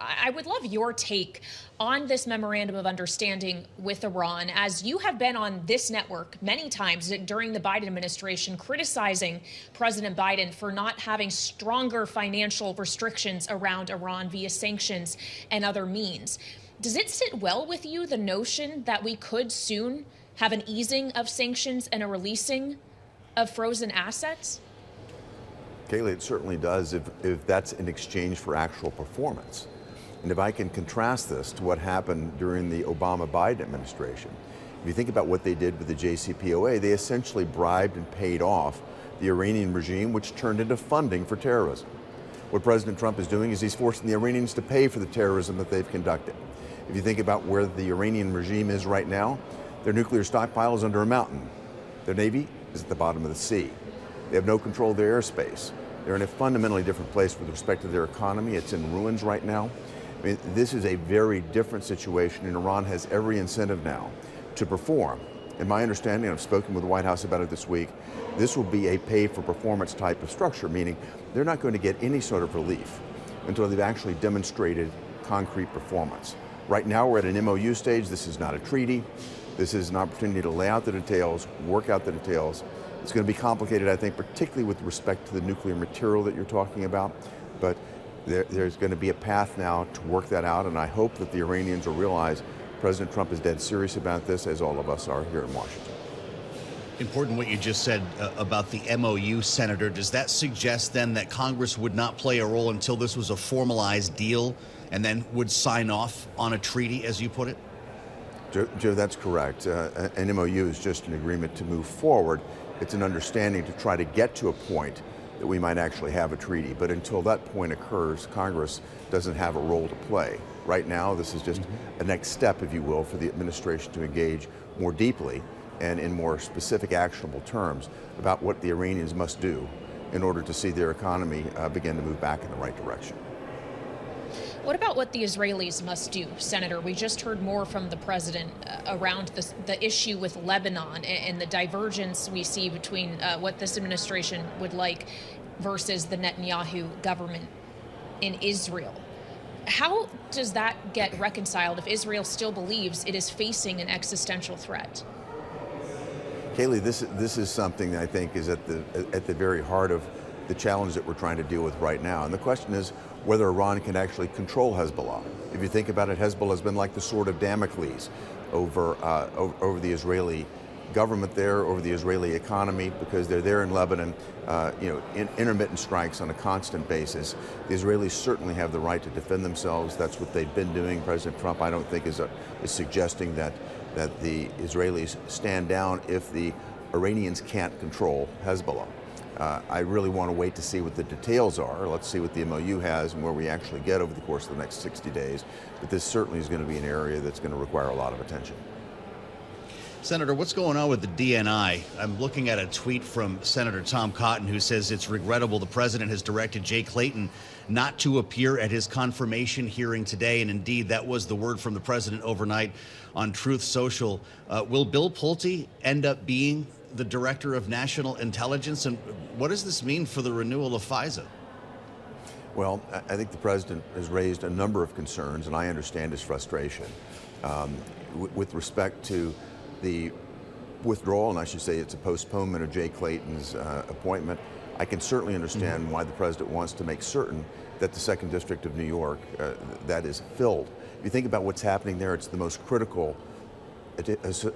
I would love your take on this memorandum of understanding with Iran, as you have been on this network many times during the Biden administration criticizing President Biden for not having stronger financial restrictions around Iran via sanctions and other means. Does it sit well with you, the notion that we could soon have an easing of sanctions and a releasing of frozen assets? Kayleigh, it certainly does if that's in exchange for actual performance. And if I can contrast this to what happened during the Obama-Biden administration, if you think about what they did with the JCPOA, they essentially bribed and paid off the Iranian regime, which turned into funding for terrorism. What President Trump is doing is he's forcing the Iranians to pay for the terrorism that they've conducted. If you think about where the Iranian regime is right now, their nuclear stockpile is under a mountain. Their Navy is at the bottom of the sea. They have no control of their airspace. They're in a fundamentally different place with respect to their economy. It's in ruins right now. I mean, this is a very different situation, and Iran has every incentive now to perform. In my understanding, I've spoken with the White House about it this week, this will be a pay-for-performance type of structure, meaning they're not going to get any sort of relief until they've actually demonstrated concrete performance. Right now, we're at an MOU stage. This is not a treaty. This is an opportunity to lay out the details, work out the details. It's going to be complicated, I think, particularly with respect to the nuclear material that you're talking about. But there's going to be a path now to work that out, and I hope that the Iranians will realize President Trump is dead serious about this, as all of us are here in Washington. Important what you just said about the MOU, Senator. Does that suggest then that Congress would not play a role until this was a formalized deal and then would sign off on a treaty, as you put it? Joe, that's correct. An MOU is just an agreement to move forward. It's an understanding to try to get to a point that we might actually have a treaty. But until that point occurs, Congress doesn't have a role to play. Right now, this is just a next step, if you will, for the administration to engage more deeply and in more specific, actionable terms about what the Iranians must do in order to see their economy begin to move back in the right direction. What about what the Israelis must do, Senator? We just heard more from the president around the issue with Lebanon and the divergence we see between what this administration would like versus the Netanyahu government in Israel. How does that get reconciled if Israel still believes it is facing an existential threat? Kayleigh, this is something that I think is at the very heart of the challenge that we're trying to deal with right now. And the question is whether Iran can actually control Hezbollah. If you think about it, Hezbollah has been like the sword of Damocles over the Israeli government there, over the Israeli economy, because they're there in Lebanon, intermittent strikes on a constant basis. The Israelis certainly have the right to defend themselves. That's what they've been doing. President Trump, I don't think, is suggesting that the Israelis stand down if the Iranians can't control Hezbollah. I really want to wait to see what the details are. Let's see what the MOU has and where we actually get over the course of the next 60 days. But this certainly is going to be an area that's going to require a lot of attention. Senator, what's going on with the DNI? I'm looking at a tweet from Senator Tom Cotton, who says it's regrettable the president has directed Jay Clayton not to appear at his confirmation hearing today. And indeed, that was the word from the president overnight on Truth Social. Will Bill Pulte end up being the director of national intelligence? And what does this mean for the renewal of FISA? Well, I think the president has raised a number of concerns, and I understand his frustration with respect to the withdrawal, and I should say it's a postponement of Jay Clayton's appointment. I can certainly understand why the president wants to make certain that the 2nd District of New York, that is filled. If you think about what's happening there, it's the most critical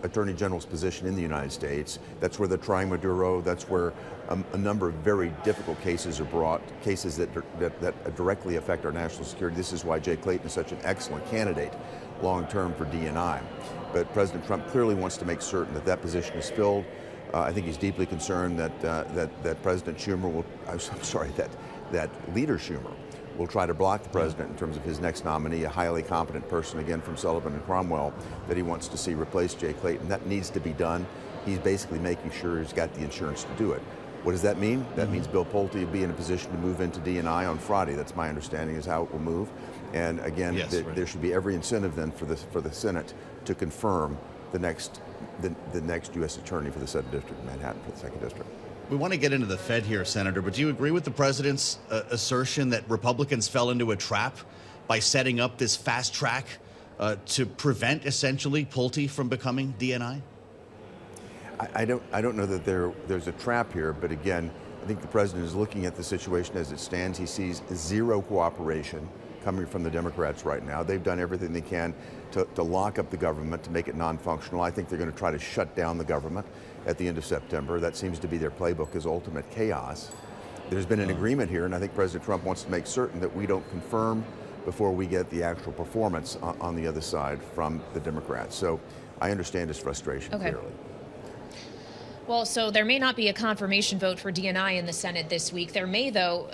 Attorney General's position in the United States. That's where they're trying Maduro. That's where a number of very difficult cases are brought, cases that directly affect our national security. This is why Jay Clayton is such an excellent candidate long-term for DNI. But President Trump clearly wants to make certain that that position is filled. I think he's deeply concerned that President Schumer will, that Leader Schumer will try to block the president in terms of his next nominee, a highly competent person, again, from Sullivan and Cromwell, that he wants to see replace Jay Clayton. That needs to be done. He's basically making sure he's got the insurance to do it. What does that mean? That means Bill Pulte will be in a position to move into DNI on Friday. That's my understanding is how it will move. And again, there should be every incentive then for the Senate to confirm the next U.S. attorney for the 7th District of Manhattan for the 2nd District. We want to get into the Fed here, Senator, but do you agree with the president's assertion that Republicans fell into a trap by setting up this fast track to prevent essentially Pulte from becoming DNI? I don't know that there's a trap here, but again, I think the president is looking at the situation as it stands. He sees zero cooperation coming from the Democrats right now. They've done everything they can to lock up the government, to make it non-functional. I think they're going to try to shut down the government at the end of September. That seems to be their playbook, is ultimate chaos. There's been an agreement here, and I think President Trump wants to make certain that we don't confirm before we get the actual performance on the other side from the Democrats. So I understand his frustration clearly. Well, so there may not be a confirmation vote for DNI in the Senate this week. There may, though,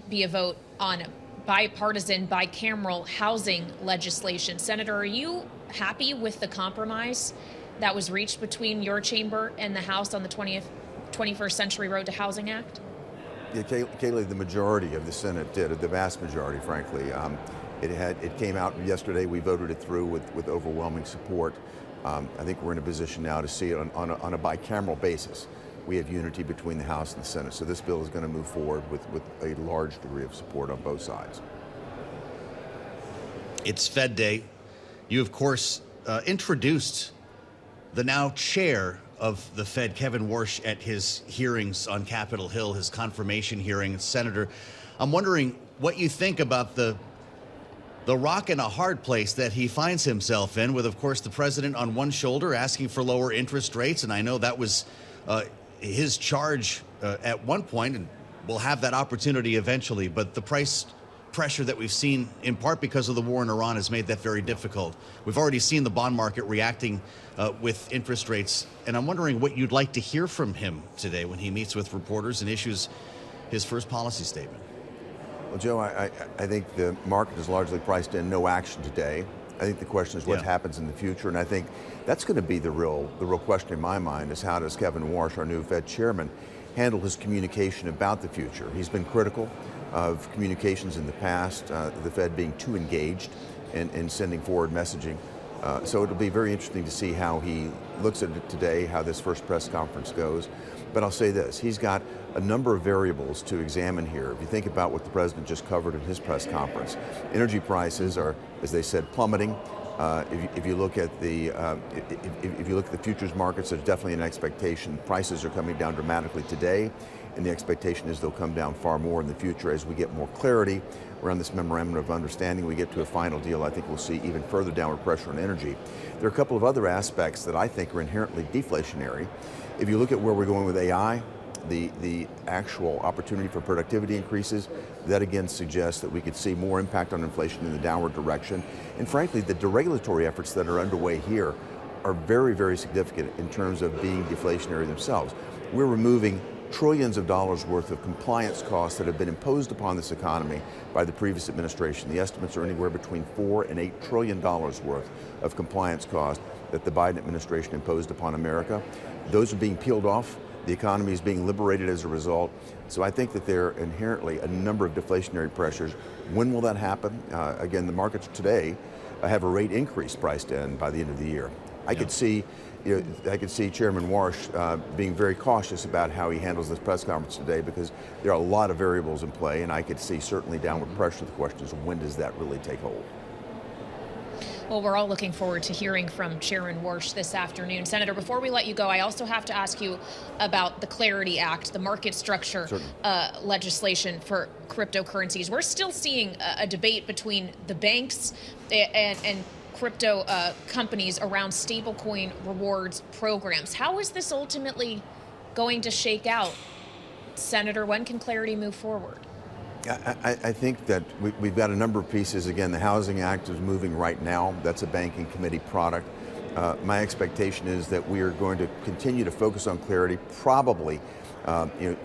be a vote on bipartisan, bicameral housing legislation. Senator, are you happy with the compromise that was reached between your chamber and the House on the 21st Century Road to Housing Act? Yeah, Kayleigh, the majority of the Senate did, the vast majority, frankly. It came out yesterday. We voted it through with overwhelming support. I think we're in a position now to see it on a bicameral basis. We have unity between the House and the Senate. So this bill is going to move forward with a large degree of support on both sides. It's Fed Day. You, of course, introduced the now chair of the Fed, Kevin Warsh, at his hearings on Capitol Hill, his confirmation hearing. Senator, I'm wondering what you think about the rock and a hard place that he finds himself in, with, of course, the president on one shoulder asking for lower interest rates. And I know that was his charge at one point, and we'll have that opportunity eventually. But the price pressure that we've seen, in part because of the war in Iran, has made that very difficult. We've already seen the bond market reacting with interest rates. And I'm wondering what you'd like to hear from him today when he meets with reporters and issues his first policy statement. Well, Joe, I think the market is largely priced in no action today. I think the question is what happens in the future, and I think that's going to be the real question in my mind, is how does Kevin Warsh, our new Fed chairman, handle his communication about the future. He's been critical of communications in the past, the Fed being too engaged in sending forward messaging. So it'll be very interesting to see how he looks at it today, how this first press conference goes. But I'll say this, he's got a number of variables to examine here. If you think about what the president just covered in his press conference, energy prices are, as they said, plummeting. If you look at the futures markets, there's definitely an expectation. Prices are coming down dramatically today, and the expectation is they'll come down far more in the future as we get more clarity around this memorandum of understanding. We get to a final deal. I think we'll see even further downward pressure on energy. There are a couple of other aspects that I think are inherently deflationary. If you look at where we're going with AI, the actual opportunity for productivity increases, that again suggests that we could see more impact on inflation in the downward direction. And frankly, the deregulatory efforts that are underway here are very, very significant in terms of being deflationary themselves. We're removing trillions of dollars worth of compliance costs that have been imposed upon this economy by the previous administration. The estimates are anywhere between $4 and $8 trillion worth of compliance costs that the Biden administration imposed upon America. Those are being peeled off. The economy is being liberated as a result. So I think that there are inherently a number of deflationary pressures. When will that happen? Again, the markets today have a rate increase priced in by the end of the year. I could see Chairman Warsh being very cautious about how he handles this press conference today, because there are a lot of variables in play, and I could see certainly downward pressure. The question is, when does that really take hold? Well, we're all looking forward to hearing from Chairman Warsh this afternoon. Senator, before we let you go, I also have to ask you about the Clarity Act, the market structure legislation for cryptocurrencies. We're still seeing a debate between the banks and crypto companies around stablecoin rewards programs. How is this ultimately going to shake out? Senator, when can Clarity move forward? I think that we've got a number of pieces. Again, the Housing Act is moving right now. That's a banking committee product. My expectation is that we are going to continue to focus on Clarity, probably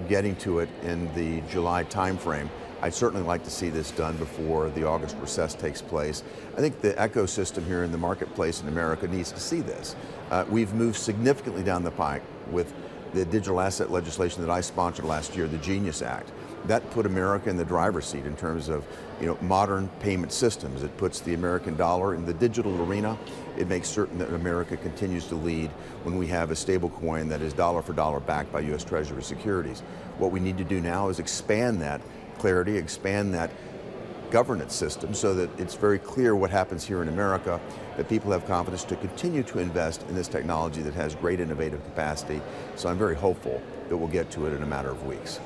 getting to it in the July timeframe. I'd certainly like to see this done before the August recess takes place. I think the ecosystem here in the marketplace in America needs to see this. We've moved significantly down the pike with the digital asset legislation that I sponsored last year, the Genius Act. That put America in the driver's seat in terms of modern payment systems. It puts the American dollar in the digital arena. It makes certain that America continues to lead when we have a stable coin that is dollar for dollar backed by U.S. Treasury securities. What we need to do now is expand that Clarity, expand that governance system so that it's very clear what happens here in America, that people have confidence to continue to invest in this technology that has great innovative capacity. So I'm very hopeful that we'll get to it in a matter of weeks.